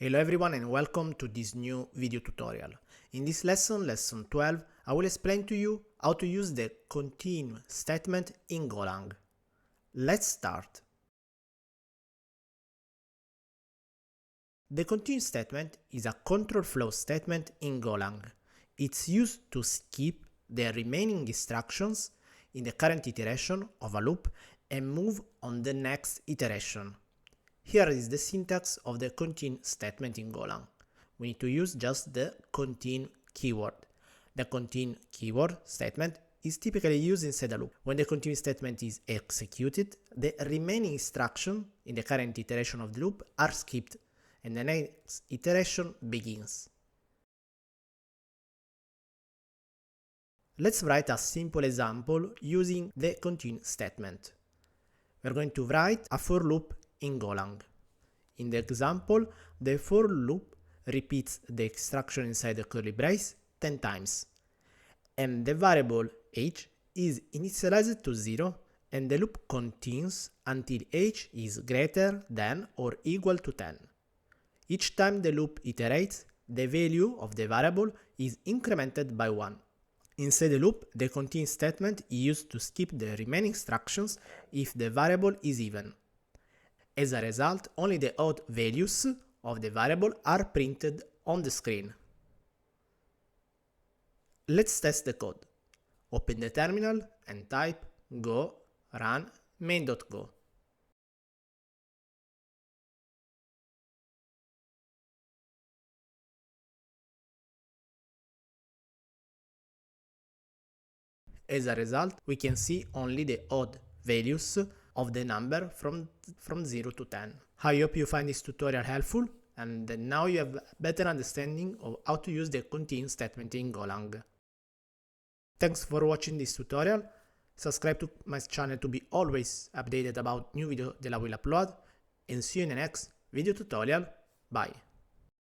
Hello everyone and welcome to this new video tutorial. In this lesson, lesson 12, I will explain to you how to use the continue statement in Golang. Let's start. The continue statement is a control flow statement in Golang. It's used to skip the remaining instructions in the current iteration of a loop and move on the next iteration. Here is the syntax of the continue statement in Golang. We need to use just the continue keyword. The continue keyword statement is typically used inside a loop. When the continue statement is executed, the remaining instructions in the current iteration of the loop are skipped and the next iteration begins. Let's write a simple example using the continue statement. We're going to write a for loop in Golang. In the example, the for loop repeats the instruction inside the curly brace 10 times, and the variable age is initialized to 0 and the loop continues until age is greater than or equal to 10. Each time the loop iterates, the value of the variable is incremented by 1. Inside the loop, the continue statement is used to skip the remaining instructions if the variable is even. As a result, only the odd values of the variable are printed on the screen. Let's test the code. Open the terminal and type go run main.go. As a result, we can see only the odd values of the number from 0 to 10. I hope you find this tutorial helpful and that now you have a better understanding of how to use the continue statement in Golang. Thanks for watching this tutorial. Subscribe to my channel to be always updated about new videos that I will upload, and see you in the next video tutorial. Bye.